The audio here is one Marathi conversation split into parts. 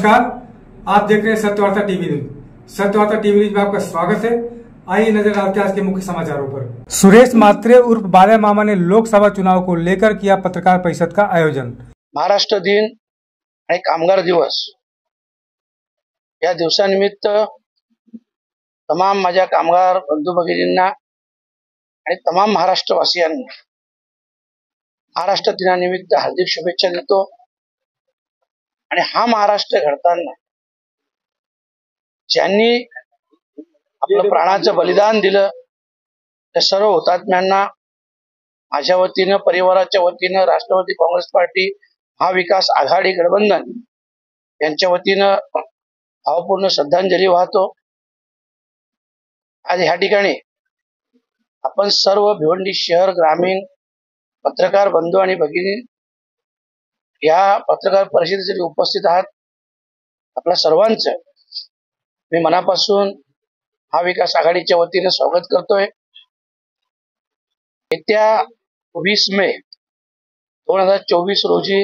नमस्कार, आप देख रहे हैं Satyavarta TV news. Satyavarta TV news में आपका स्वागत है। आइए नजर डालते हैं आज के मुख्य समाचारों पर। सुरेश मात्रे उर्फ बाल्या मामा ने लोकसभा चुनाव को लेकर किया पत्रकार परिषद का आयोजन। महाराष्ट्र दिन आणि कामगार दिवस या दिवसानिमित्त तमाम माझ्या कामगार बंधू भगिनींना आणि तमाम महाराष्ट्रवासियांना महाराष्ट्र दिनानिमित्त हार्दिक शुभेच्छा देतो। आणि हा महाराष्ट्र घडताना ज्यांनी आपलं प्राणाचं बलिदान दिलं त्या सर्व हुतात्म्यांना माझ्या वतीनं, परिवाराच्या वतीनं, राष्ट्रवादी काँग्रेस पार्टी, महाविकास आघाडी गठबंधन यांच्या वतीनं भावपूर्ण श्रद्धांजली वाहतो। आज ह्या ठिकाणी आपण सर्व भिवंडी शहर ग्रामीण पत्रकार बंधू आणि भगिनी या पत्रकार परिषदेसाठी उपस्थित आहात। आपल्या सर्वांचं मी मनापासून महाविकास आघाडीच्या वतीने स्वागत करतोय। येत्या 20 मे 2024 रोजी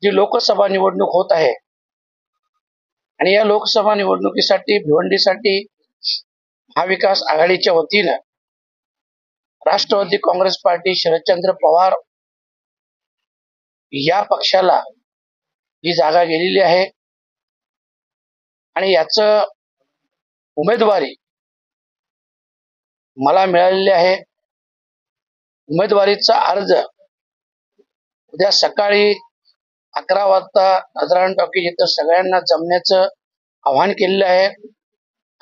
जी लोकसभा निवडणूक होत आहे आणि या लोकसभा निवडणुकीसाठी भिवंडीसाठी महाविकास आघाडीच्या वतीने राष्ट्रवादी काँग्रेस पार्टी शरदचंद्र पवार या पक्षाला ही जागा गेलेली आहे आणि याचं उमेदवारी मला मिळालेली आहे। उमेदवारीचा अर्ज उद्या सकाळी 11 वाजता नजराण टॉकीज इथं सगळ्यांना जमण्याचं आवाहन केलेलं आहे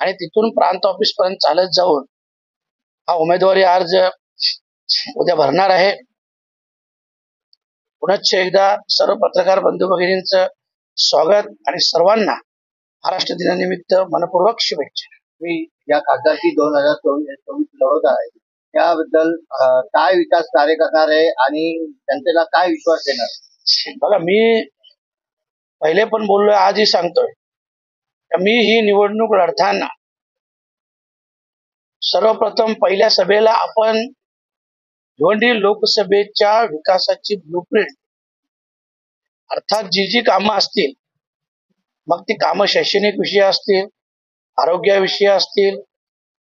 आणि तिथून प्रांत ऑफिस पर्यंत चालत जाऊन हा उमेदवारी अर्ज उद्या भरणार आहे। पुनश्च एकदा सर्व पत्रकार बंधू भगिनींचं स्वागत आणि सर्वांना महाराष्ट्र दिनानिमित्त मनपूर्वक शुभेच्छा। मी या खासदारकी 2024 लढवत आहे त्याबद्दल काय विकास कार्य करणार आहे आणि जनतेला काय विश्वास देणार? बघा, मी पहिले पण बोललोय, आजही सांगतोय, मी ही निवडणूक लढताना सर्वप्रथम पहिल्या सभेला आपण भिवंडी लोकसभेच्या विकासाची ब्लूप्रिंट अर्थात जी कामं असतील, मग ती कामं शैक्षणिक विषय असतील, आरोग्याविषयी असतील,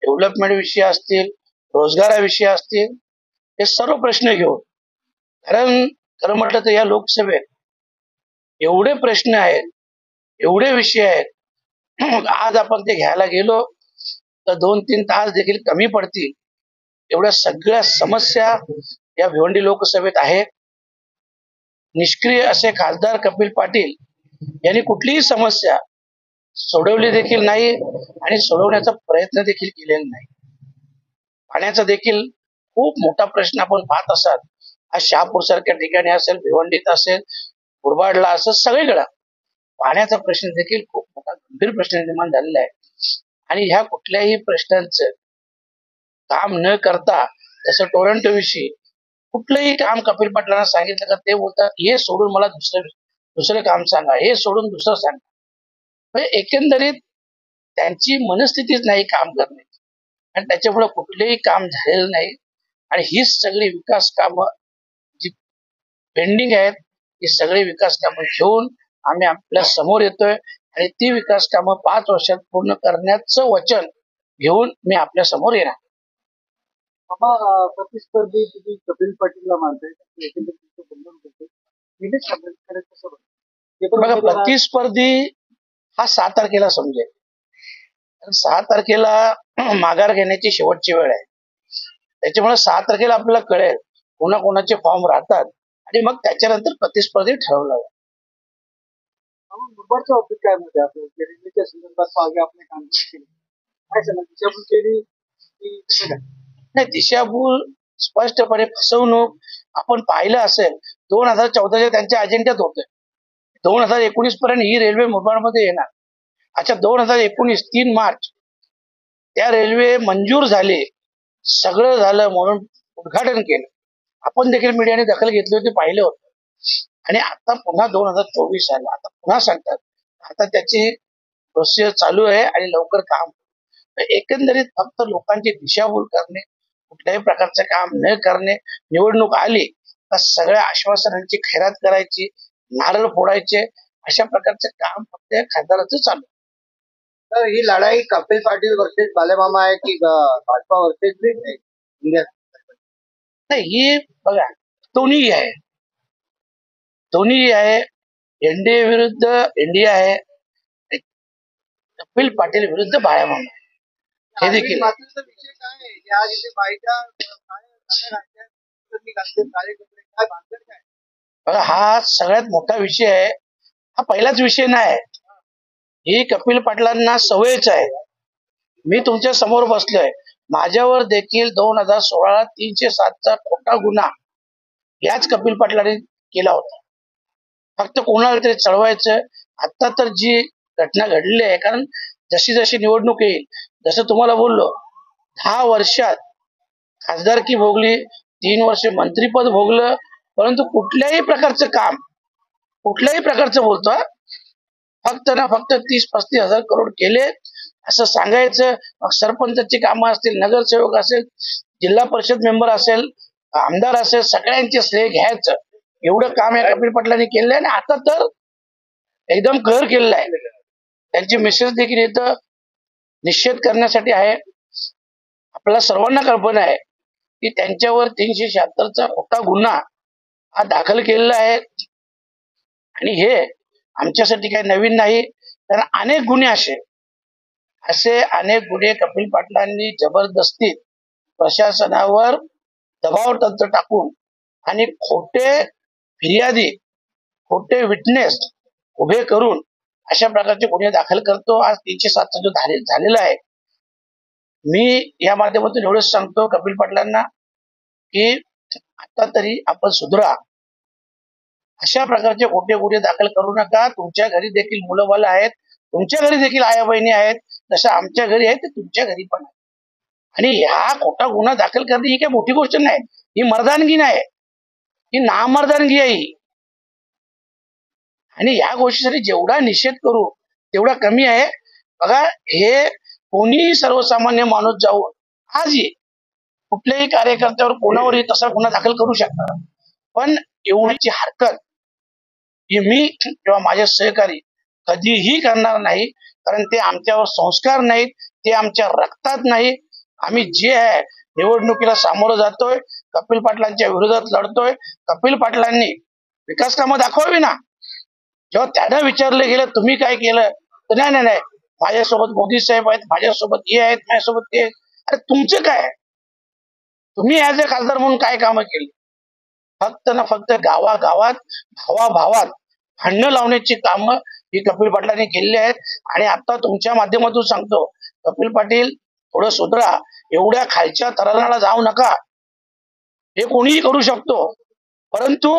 डेव्हलपमेंट विषय असतील, रोजगाराविषयी असतील, हे सर्व प्रश्न घेऊन, कारण खरं म्हटलं तर या लोकसभेत एवढे प्रश्न आहेत, एवढे विषय आहेत, आज आपण ते घ्यायला गेलो तर 2-3 तास देखील कमी पडतील। एवढ्या सगळ्या समस्या या भिवंडी लोकसभेत आहेत। निष्क्रिय असे खासदार कपिल पाटील यांनी कुठलीही समस्या सोडवली देखील नाही आणि सोडवण्याचा प्रयत्न देखील केलेला नाही। पाण्याचा देखील खूप मोठा प्रश्न आपण पाहत असाल, आज शहापूर सारख्या ठिकाणी असेल, भिवंडीत असेल, मुरबाडला असेल, सगळीकडे पाण्याचा प्रश्न देखील खूप मोठा गंभीर प्रश्न निर्माण झालेला आहे। आणि ह्या कुठल्याही प्रश्नांचं काम न करता, जसं टोरंटो विषयी कुठलंही काम कपिल पाटलांना सांगितलं का ते बोलतात हे सोडून मला दुसरं काम सांगा, हे सोडून दुसरं सांगा। म्हणजे एकंदरीत त्यांची मनस्थितीच नाही काम करण्याची आणि त्याच्यामुळे कुठलेही काम झालेलं नाही। आणि हीच सगळी विकास कामं जी पेंडिंग आहेत, ही सगळी विकास कामं घेऊन आम्ही आपल्या समोर येतोय आणि ती विकास कामं 5 वर्षात पूर्ण करण्याचं वचन घेऊन मी आपल्या समोर येणार। प्रतिस्पर्धी तुम्ही कपिल पाटीलला मानताय, बघा, प्रतिस्पर्धी हा 6 तारखेला समजेल। 6 तारखेला माघार घेण्याची शेवटची वेळ आहे, त्याच्यामुळे 6 तारखेला आपल्याला कळेल कोणाकोणाचे फॉर्म राहतात आणि मग त्याच्यानंतर प्रतिस्पर्धी ठरवला जाईल। मुरबाडच्या बाबतीत काय म्हणते आपल्या रेल्वेच्या संदर्भात मागे आपण काम केलं, काय सांगा दिशाभूल केली की नाही? दिशाभूल स्पष्टपणे फसवणूक आपण पाहिलं असेल। 2014च्या त्यांच्या अजेंड्यात होते, 2019 पर्यंत ही रेल्वे मुरबाडमध्ये येणार। अच्छा, 2019 3 मार्च त्या रेल्वे मंजूर झाली, सगळं झालं म्हणून उद्घाटन केलं, आपण देखील मीडियाने दखल घेतली होती, पाहिलं होतं। आणि आता पुन्हा 2024 आला, आता पुन्हा सांगतात, आता त्याची प्रोसेस चालू आहे आणि लवकर काम। एकंदरीत फक्त लोकांची दिशाभूल करणे, कुठल्याही प्रकारचं काम न करणे, निवडणूक आली तर सगळ्या आश्वासनांची खैरात करायची, नारळ फोडायचे अशा प्रकारचं काम फक्त या खासदाराचं चालू. तर ही लढाई कपिल पाटील वर्सेस बालेमामा आहे की भाजपा वर्सेस इंडिया? नाही, ही बघा दोन्ही आहे, दोन्ही आहे. एनडीए विरुद्ध इंडिया आहे, कपिल पाटील विरुद्ध बाळामामा हे देखील. मात्र विषय काय आहे की आज इथे बाईच्या काय भानगड काय? बघा हा सगळ्यात मोठा विषय आहे. हा पहिलाच विषय नाही, ही कपिल पाटलांना सवयच आहे. मी तुमच्या समोर बसलोय, माझ्यावर देखील 2016 307चा खोटा गुन्हा याच कपिल पाटलांनी केला होता. फक्त कोणाला तरी चढवायचं. आता तर जी घटना घडली आहे, कारण जशी जशी निवडणूक येईल, जसं तुम्हाला बोललो 10 वर्षात खासदारकी भोगली, 3 वर्ष मंत्रीपद भोगलं, परंतु कुठल्याही प्रकारचं काम, कुठल्याही प्रकारचं बोलतो फक्त ना फक्त 30-35 हजार करोड केले असं सांगायचं. मग सरपंचाची कामं असतील, नगरसेवक असेल, जिल्हा परिषद मेंबर असेल, आमदार असेल, सगळ्यांचे श्रेय घ्यायचं. एवढं काम या कपिल पाटलांनी केलंय आणि आता तर एकदम कहर केलेला आहे. त्यांची मिसेस देखील इथं निषेध करण्यासाठी आहे. आपल्याला सर्वांना कल्पना आहे की त्यांच्यावर 376चा खोटा गुन्हा हा दाखल केलेला आहे आणि हे आमच्यासाठी काही नवीन नाही. कारण अनेक गुन्हे असे अनेक गुन्हे कपिल पाटलांनी जबरदस्ती प्रशासनावर दबाव तंत्र टाकून आणि खोटे फिर्यादी, खोटे विटनेस उभे करून अशा प्रकारचे गुन्हे दाखल करतो. आज 307चा जो झालेला आहे, मी या माध्यमातून एवढंच सांगतो कपिल पाटलांना की आता तरी आपण सुधरा. अशा प्रकारचे खोटे गुन्हे दाखल करू नका. तुमच्या घरी देखील मुलं बाळ आहेत, तुमच्या घरी देखील आया बहिणी आहेत, जसं आमच्या घरी आहेत तर तुमच्या घरी पण आहे. आणि हा खोटा गुन्हा दाखल करणे ही काही मोठी गोष्ट नाही, ही मर्दानगी नाही, ही नामर्दानगी आहे. आणि या गोष्टीसाठी जेवढा निषेध करू तेवढा कमी आहे. बघा हे कोणीही सर्वसामान्य माणूस जाऊन आजही कुठल्याही कार्यकर्त्यावर कोणावरही तसा गुन्हा दाखल करू शकतात, पण एवढीची हरकत ही मी किंवा माझे सहकारी कधीही करणार नाही. कारण ते आमच्यावर संस्कार नाहीत, ते आमच्या रक्तात नाही. आम्ही जे आहे निवडणुकीला सामोरं जातोय, कपिल पाटलांच्या विरोधात लढतोय. कपिल पाटलांनी विकास कामं दाखवावी ना. जेव्हा त्यांना विचारलं गेलं तुम्ही काय केलं, तर नाही नाही माझ्यासोबत मोदी साहेब आहेत, माझ्यासोबत हे आहेत, माझ्यासोबत ते. अरे तुमचं काय, तुम्ही ऍज अ खासदार म्हणून काय कामं केली? फक्त ना फक्त गावागावात भावाभावात भांडणं लावण्याची कामं ही कपिल पाटलांनी केलेली आहेत. आणि आता तुमच्या माध्यमातून सांगतो कपिल पाटील थोडं सुधरा. एवढ्या खालच्या तराराला जाऊ नका. हे कोणीही करू शकतो, परंतु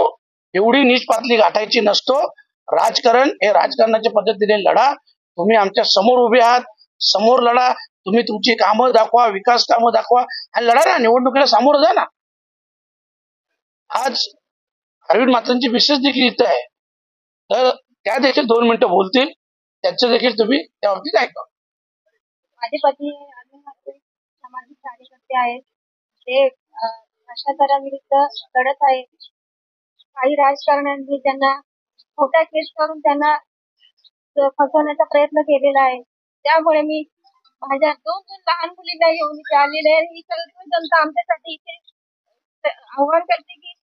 एवढी नीच पातळी गाठायची नसतो. राजकारण हे राजकारणाच्या पद्धतीने लढा. तुम्ही आमच्या समोर उभे आहात, समोर लढा. तुम्ही तुमची कामं दाखवा, विकास कामं दाखवा आणि लढा ना, निवडणुकीला सामोरं जा ना. आज अरविंद म्हात्रेंची मिसेस देखील इथं आहे, तर त्या देखील 2 मिनिटं बोलतील. त्यांचं देखील तुम्ही त्या बाबतीत ऐका. माझे पती अरविंद म्हात्रे सामाजिक कार्यकर्ते आहेत. ते भ्रष्टाचाराविरुद्ध लढत आहेत. काही राजकारण्यांनी त्यांना खोट्या केस करून त्यांना फसवण्याचा प्रयत्न केलेला आहे. त्यामुळे मी माझ्या 2 लहान मुलीला घेऊन इथे आलेले आहे. ही सगळी जनता आमच्यासाठी इथे आव्हान करते की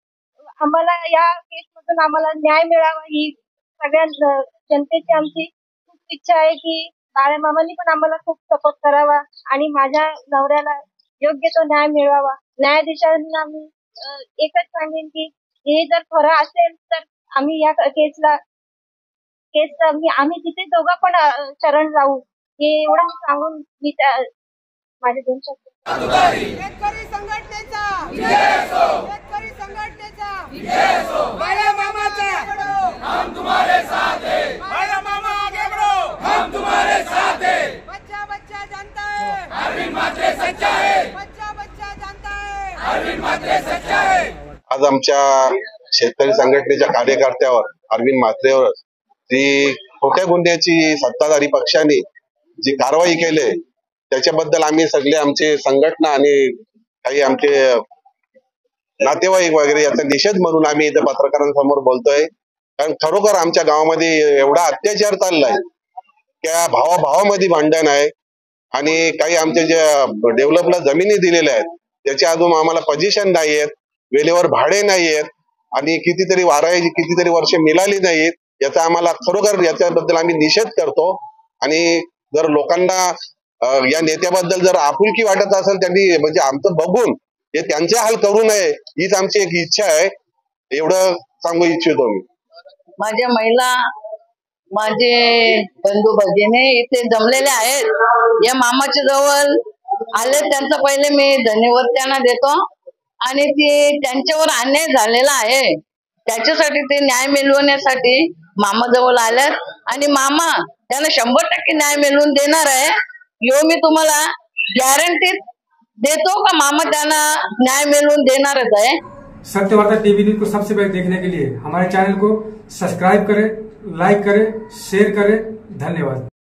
आम्हाला या केसमधून आम्हाला न्याय मिळावा. ही सगळ्या जनतेची आमची खूप इच्छा आहे की बाळामामांनी पण आम्हाला खूप सपोर्ट करावा आणि माझ्या नवऱ्याला योग्य तो न्याय मिळवावा. न्यायाधीशांना मी एकच सांगेन की हे जर खरं असेल तर आम्ही या केसला आम्ही तिथे दोघं पण शरण जाऊ. हे एवढं सांगून मी माझे 2 शब्द. शेतकरी संघटनेचा शेतकरी संघटनेचा बाळामामाचा हम तुम्हारे साथ हैं, बाळामामा आगे बढ़ो हम तुम्हारे साथ हैं. बच्चा बच्चा जानता है अरविंद म्हात्रे सच्चा है, बच्चा बच्चा जानता है अरविंद म्हात्रे सच्चा है. आज आमच्या शेतकरी संघटनेच्या कार्यकर्त्यावर अरविंद म्हात्रेवर जी खोट्या गुन्ह्याची सत्ताधारी पक्षाने जी कारवाई केली त्याच्याबद्दल आम्ही सगळे आमचे संघटना आणि काही आमचे नातेवाईक वगैरे याचा निषेध म्हणून आम्ही इथे पत्रकारांसमोर बोलतोय. कारण खरोखर आमच्या गावामध्ये एवढा अत्याचार चाललाय, त्या भावाभावामध्ये भांडण आहे आणि काही आमच्या ज्या डेव्हलपला जमिनी दिलेल्या आहेत त्याच्या अजून आम्हाला पोझिशन नाही आहेत, वेळेवर भाडे नाही आहेत आणि कितीतरी वाराची कितीतरी वर्ष मिळाली नाहीत. याचा आम्हाला खरोखर याच्याबद्दल आम्ही निषेध करतो आणि जर लोकांना या नेत्याबद्दल जर आपुलकी वाटत असेल त्यांनी म्हणजे आमचं बघून हे त्यांचे हाल करू नये हीच आमची एक इच्छा आहे. एवढं सांगू इच्छितो मी. माझ्या महिला माझे बंधू भगिनी इथे जमलेले आहेत, या मामाच्या जवळ आले. त्यांचा पहिले मी धन्यवाद त्यांना देतो आणि ते त्यांच्यावर अन्याय झालेला आहे त्याच्यासाठी ते न्याय मिळवण्यासाठी मामा जवळ आल्यात आणि मामा त्यांना 100% न्याय मिळवून देणार आहे. यो मी तुम्हाला गॅरंटी देतो का मामा त्यांना न्याय मिळवून देणारच आहे. सत्य वार्ता टीवी न्यूज को सबसे पहले देखने के लिए हमारे चैनल को सब्सक्राइब करें, लाइक करें, शेयर करें. धन्यवाद.